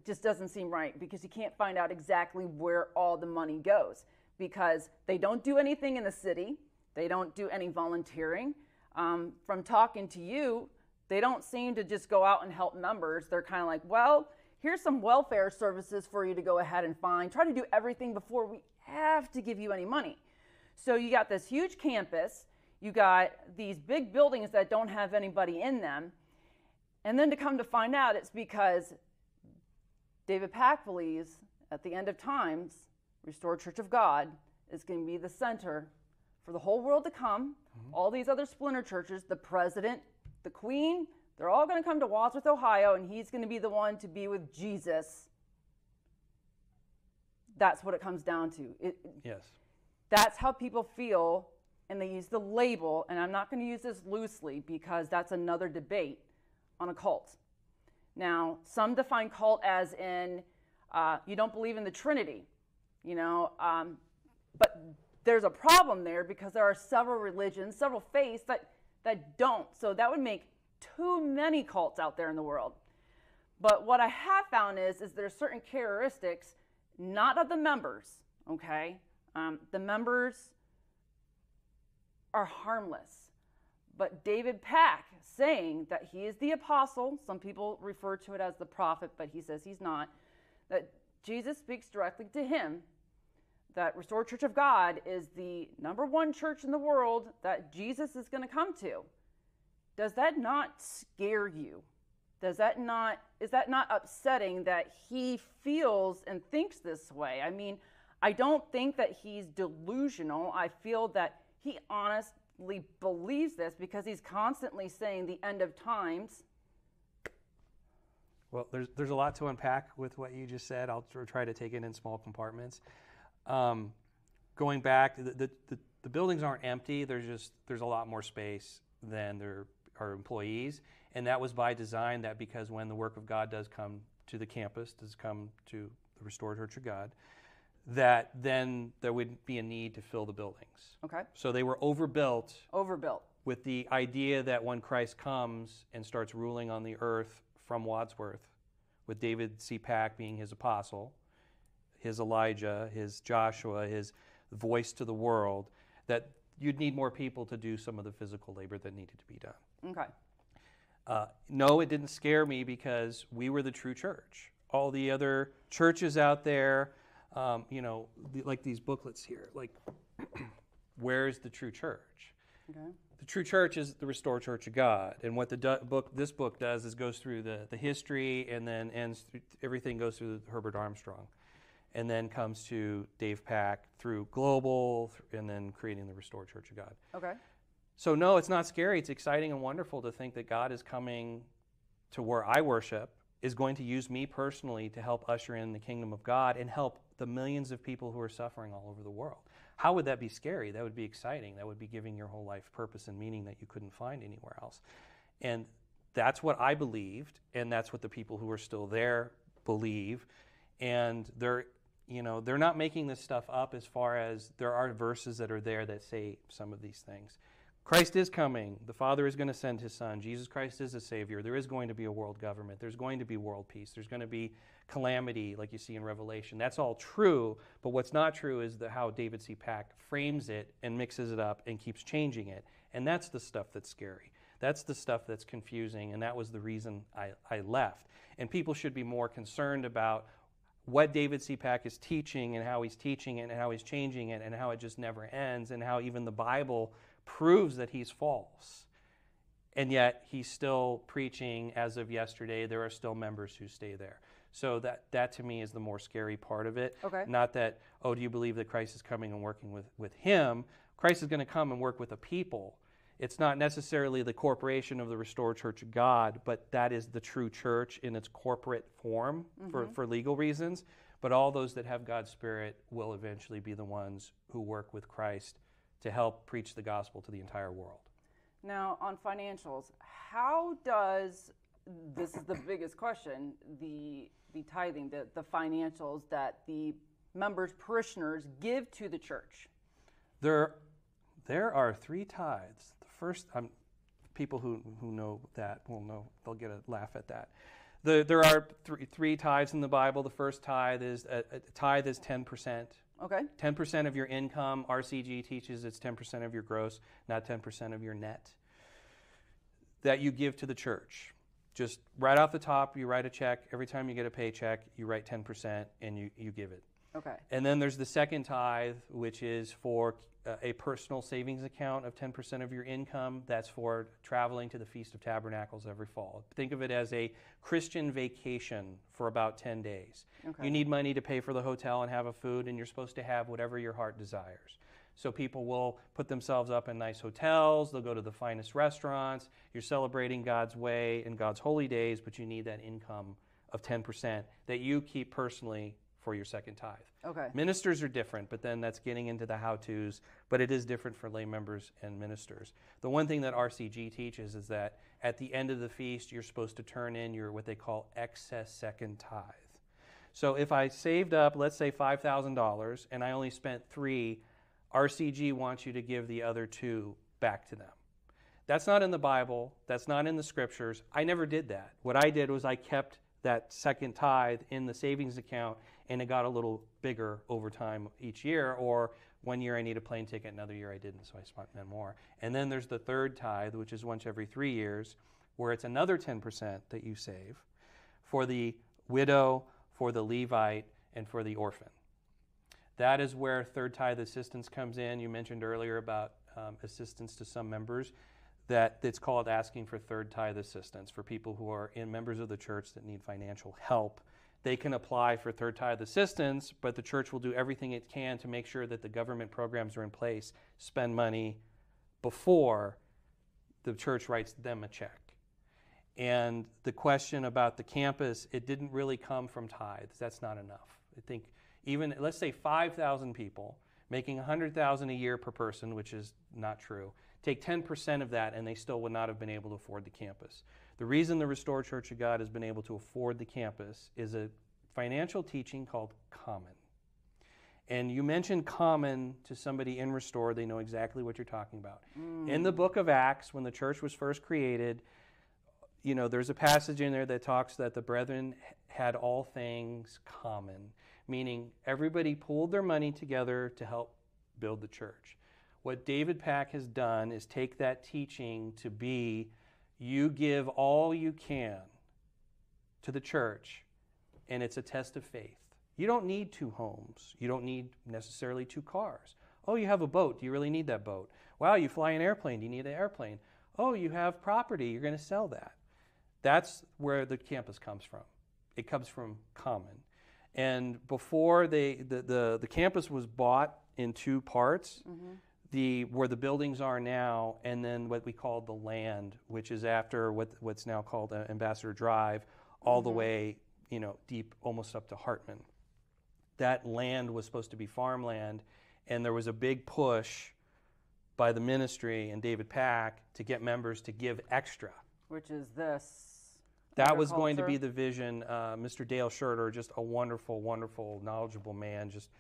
just doesn't seem right, because you can't find out exactly where all the money goes, because they don't do anything in the city. They don't do any volunteering. From talking to you, they don't seem to just go out and help members. They're kind of like, well, here's some welfare services for you to go ahead and find. Try to do everything before we have to give you any money. So you got this huge campus. You got these big buildings that don't have anybody in them. And then to come to find out, it's because David Pack believes at the end of times, Restored Church of God is going to be the center for the whole world to come. Mm-hmm. All these other splinter churches, the president, the queen, they're all going to come to Wadsworth, Ohio, and he's going to be the one to be with Jesus. That's what it comes down to. Yes. That's how people feel, and they use the label, and I'm not going to use this loosely because that's another debate on a cult. Now, some define cult as in you don't believe in the Trinity, but there's a problem there because there are several religions, several faiths that don't. So that would make too many cults out there in the world. But what I have found is there's certain characteristics, not of the members, okay? The members are harmless. But David Pack saying that he is the apostle, some people refer to it as the prophet, but he says he's not, that Jesus speaks directly to him, that Restored Church of God is the #1 church in the world that Jesus is going to come to. Does that not scare you? Is that not upsetting that he feels and thinks this way? I mean, I don't think that he's delusional. I feel that he honestly believes this because he's constantly saying the end of times. Well, there's a lot to unpack with what you just said. I'll try to take it in small compartments. Going back, the buildings aren't empty. There's a lot more space than there are employees, and that was by design. That because when the work of God does come to the campus, does come to the Restored Church of God, that then there would be a need to fill the buildings. Okay. So they were overbuilt. Overbuilt. With the idea that when Christ comes and starts ruling on the earth from Wadsworth, with David C. Pack being his apostle, his Elijah, his Joshua, his voice to the world, that you'd need more people to do some of the physical labor that needed to be done. Okay. No, it didn't scare me because we were the true church. All the other churches out there, like these booklets here, like, where's the true church? Okay. The true church is the Restored Church of God. And what this book does is goes through the history, and then everything goes through Herbert Armstrong. And then comes to Dave Pack through global, and then creating the Restored Church of God. Okay. So no, it's not scary. It's exciting and wonderful to think that God is coming to where I worship, is going to use me personally to help usher in the kingdom of God and help the millions of people who are suffering all over the world. How would that be scary? That would be exciting. That would be giving your whole life purpose and meaning that you couldn't find anywhere else. And that's what I believed, and that's what the people who are still there believe. And they're not making this stuff up, as far as there are verses that are there that say some of these things. Christ is coming. The Father is going to send his Son. Jesus Christ is a Savior. There is going to be a world government. There's going to be world peace. There's going to be calamity like you see in Revelation. That's all true, but what's not true is how David C. Pack frames it and mixes it up and keeps changing it. And that's the stuff that's scary. That's the stuff that's confusing, and that was the reason I left. And people should be more concerned about what David C. Pack is teaching and how he's teaching it and how he's changing it and how it just never ends and how even the Bible proves that he's false. And yet he's still preaching as of yesterday. There are still members who stay there. So that to me is the more scary part of it. Okay. Not that, do you believe that Christ is coming and working with him? Christ is going to come and work with a people. It's not necessarily the corporation of the Restored Church of God, but that is the true church in its corporate form for legal reasons. But all those that have God's Spirit will eventually be the ones who work with Christ to help preach the gospel to the entire world. Now, on financials, how does, this is the biggest question, the tithing, the financials that the members, parishioners give to the church? There are 3 tithes. The first, people who know that will know, they'll get a laugh at that. There are three tithes in the Bible. The first tithe is a tithe is 10%. Okay. 10% of your income. RCG teaches it's 10% of your gross, not 10% of your net, that you give to the church. Just right off the top, you write a check. Every time you get a paycheck, you write 10% and you give it. Okay. And then there's the second tithe, which is for a personal savings account of 10% of your income. That's for traveling to the Feast of Tabernacles every fall. Think of it as a Christian vacation for about 10 days. Okay. You need money to pay for the hotel and have a food, and you're supposed to have whatever your heart desires. So people will put themselves up in nice hotels. They'll go to the finest restaurants. You're celebrating God's way and God's holy days, but you need that income of 10% that you keep personally for your second tithe. Okay. Ministers are different, but then that's getting into the how-tos, but it is different for lay members and ministers. The one thing that RCG teaches is that at the end of the feast, you're supposed to turn in your what they call excess second tithe. So if I saved up, let's say $5,000, and I only spent $3,000, RCG wants you to give the other $2,000 back to them. That's not in the Bible. That's not in the scriptures. I never did that. What I did was I kept that second tithe in the savings account, and it got a little bigger over time each year. Or one year I need a plane ticket, another year I didn't, so I spent more. And then there's the third tithe, which is once every 3 years, where it's another 10% that you save for the widow, for the Levite, and for the orphan. That is where third tithe assistance comes in. You mentioned earlier about assistance to some members. That it's called asking for third tithe assistance for people who are members of the church that need financial help. They can apply for third tithe assistance, but the church will do everything it can to make sure that the government programs are in place, spend money before the church writes them a check. And the question about the campus, it didn't really come from tithes. That's not enough. I think even, let's say 5,000 people making $100,000 a year per person, which is not true. Take 10% of that and they still would not have been able to afford the campus. The reason the Restored Church of God has been able to afford the campus is a financial teaching called common. And you mention common to somebody in Restore, they know exactly what you're talking about. In the book of Acts, when the church was first created, you know, there's a passage in there that talks that the brethren had all things common, meaning everybody pooled their money together to help build the church. What 𝗪𝗪𝗂𝗃 has done is take that teaching to be, you give all you can to the church, and it's a test of faith. You don't need 2 homes. You don't need necessarily 2 cars. Oh, you have a boat. Do you really need that boat? Wow, you fly an airplane. Do you need an airplane? Oh, you have property. You're going to sell that. That's where the campus comes from. It comes from common. And before the campus was bought in 2 parts, where the buildings are now, and then what we call the land, which is after what's now called Ambassador Drive, all the way, you know, deep almost up to Hartman. That land was supposed to be farmland, and there was a big push by the ministry and 𝗪𝗪𝗃 to get members to give extra. Which is this. That was going to be the vision. Mr. Dale Schurter, just a wonderful, wonderful, knowledgeable man, just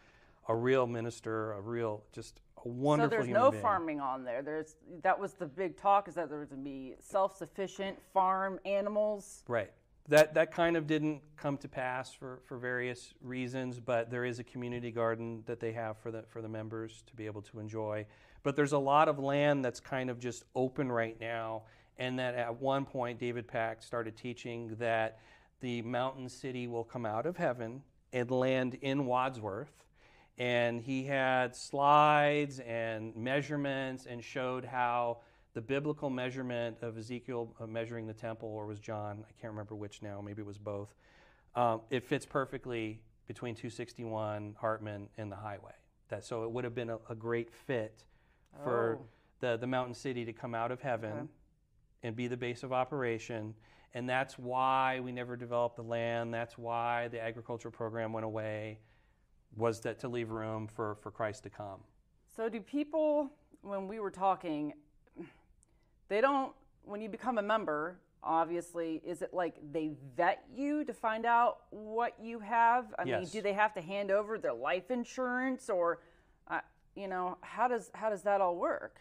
a real minister, just a wonderful human being. So there's no farming on there. That was the big talk, is that there was going to be self-sufficient farm animals. Right. That kind of didn't come to pass for various reasons, but there is a community garden that they have for the members to be able to enjoy. But there's a lot of land that's kind of just open right now, and that at one point 𝗪𝗪𝗃 started teaching that the mountain city will come out of heaven and land in Wadsworth. And he had slides and measurements and showed how the biblical measurement of Ezekiel measuring the temple, or was John, I can't remember which now, maybe it was both, it fits perfectly between 261, Hartman, and the highway. So it would have been a great fit for the mountain city to come out of heaven and be the base of operation. And that's why we never developed the land. That's why the agricultural program went away, was that to leave room for Christ to come. So do people, when we were talking, they don't, when you become a member, obviously, is it like they vet you to find out what you have? I mean, do they have to hand over their life insurance, or, you know, how does that all work?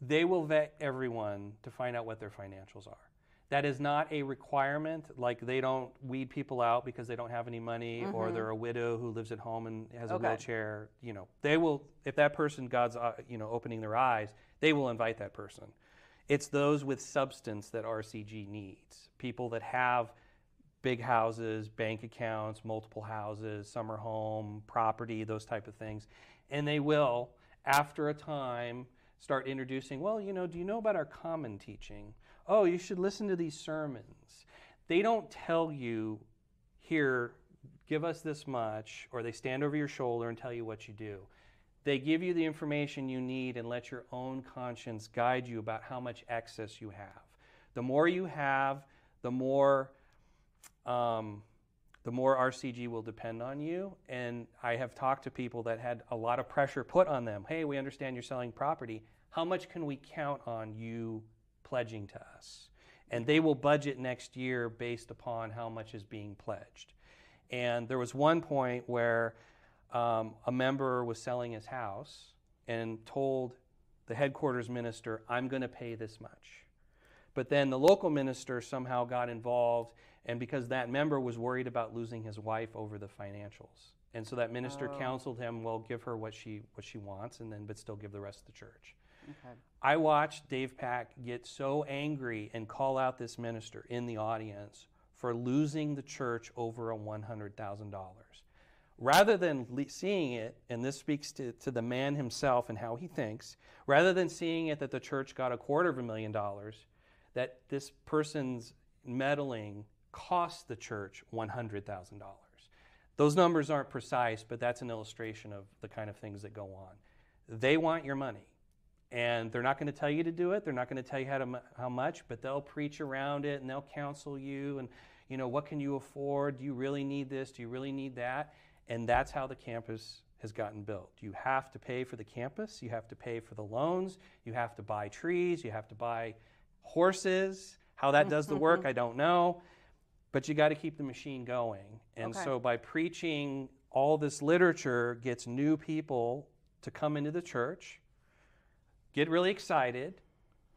They will vet everyone to find out what their financials are. That is not a requirement. Like, they don't weed people out because they don't have any money, or they're a widow who lives at home and has a wheelchair. You know, they will, if that person, God's opening their eyes, they will invite that person. It's those with substance that RCG needs. People that have big houses, bank accounts, multiple houses, summer home, property, those type of things. And they will, after a time, start introducing, well, you know, do you know about our common teaching? Oh, you should listen to these sermons. They don't tell you, here, give us this much, or they stand over your shoulder and tell you what you do. They give you the information you need and let your own conscience guide you about how much excess you have. The more you have, the more RCG will depend on you. And I have talked to people that had a lot of pressure put on them. Hey, we understand you're selling property. How much can we count on you pledging to us? And they will budget next year based upon how much is being pledged. And there was one point where a member was selling his house and told the headquarters minister, I'm going to pay this much. But then the local minister somehow got involved, and because that member was worried about losing his wife over the financials. And so that minister counseled him, well, give her what she wants, and then but still give the rest of the church. Okay. I watched 𝗪𝗃𝗂𝗃 get so angry and call out this minister in the audience for losing the church over a $100,000. Rather than seeing it, and this speaks to the man himself and how he thinks, rather than seeing it that the church got $250,000, that this person's meddling cost the church $100,000. Those numbers aren't precise, but that's an illustration of the kind of things that go on. They want your money, and they're not going to tell you to do it. They're not going to tell you how much, but they'll preach around it, and they'll counsel you, and, you know, what can you afford? Do you really need this? Do you really need that? And that's how the campus has gotten built. You have to pay for the campus. You have to pay for the loans. You have to buy trees. You have to buy horses. How that does the work, I don't know. But you got to keep the machine going. And so by preaching all this literature gets new people to come into the church, get really excited,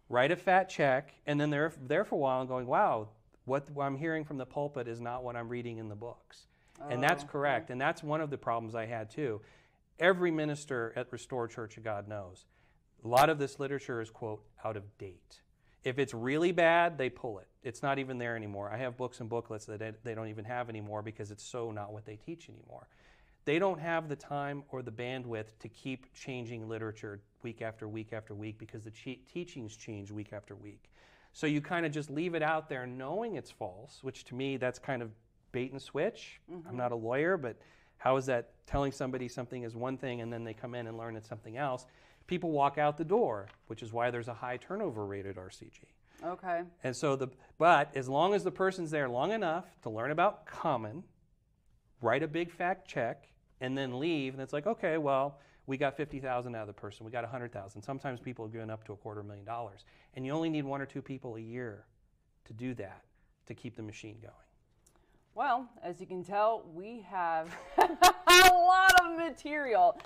write a fat check, and then they're there for a while and going, wow, what I'm hearing from the pulpit is not what I'm reading in the books. And that's correct. And that's one of the problems I had too. Every minister at Restored Church of God knows a lot of this literature is, quote, out of date. If it's really bad, they pull it. It's not even there anymore. I have books and booklets that they don't even have anymore because it's so not what they teach anymore. They don't have the time or the bandwidth to keep changing literature week after week after week because the teachings change week after week. So you kind of just leave it out there knowing it's false, which to me, that's kind of bait and switch. I'm not a lawyer, but how is that telling somebody something is one thing and then they come in and learn it's something else? People walk out the door, which is why there's a high turnover rate at RCG. Okay. And so but as long as the person's there long enough to learn about common, write a big fat check, and then leave, and it's like, okay, well, we got $50,000 out of the person, we got $100,000. Sometimes people have given up to $250,000, and you only need 1 or 2 people a year to do that, to keep the machine going. Well, as you can tell, we have a lot of material.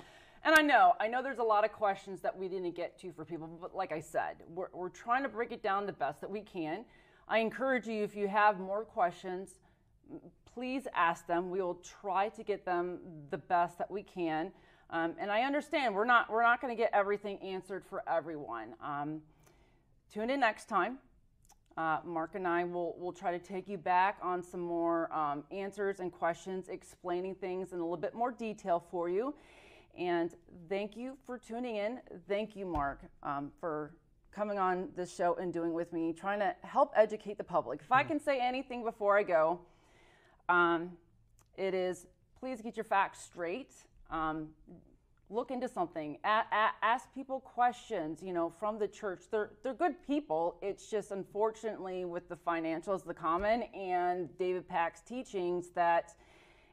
And I know there's a lot of questions that we didn't get to for people, but like I said, we're trying to break it down the best that we can. I encourage you, if you have more questions, please ask them. We will try to get them the best that we can. And I understand we're not going to get everything answered for everyone. Tune in next time. Mark and I will try to take you back on some more answers and questions, explaining things in a little bit more detail for you. And thank you for tuning in. Thank you, Mark, for coming on this show and doing with me, trying to help educate the public. If I can say anything before I go, it is please get your facts straight. look into something, ask people questions, you know, from the church. They're good people. It's just unfortunately with the financials, the common, and David Pack's teachings that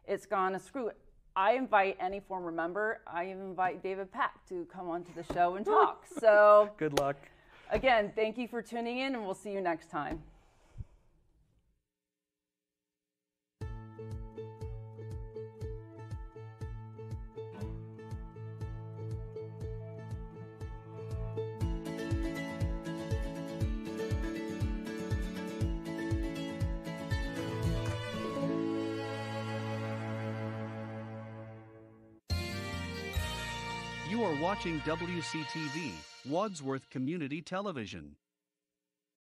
it's gone screw. I invite any former member. I invite David Pack to come onto the show and talk. So good luck. Again, thank you for tuning in, and we'll see you next time. You are watching WCTV, Wadsworth Community Television.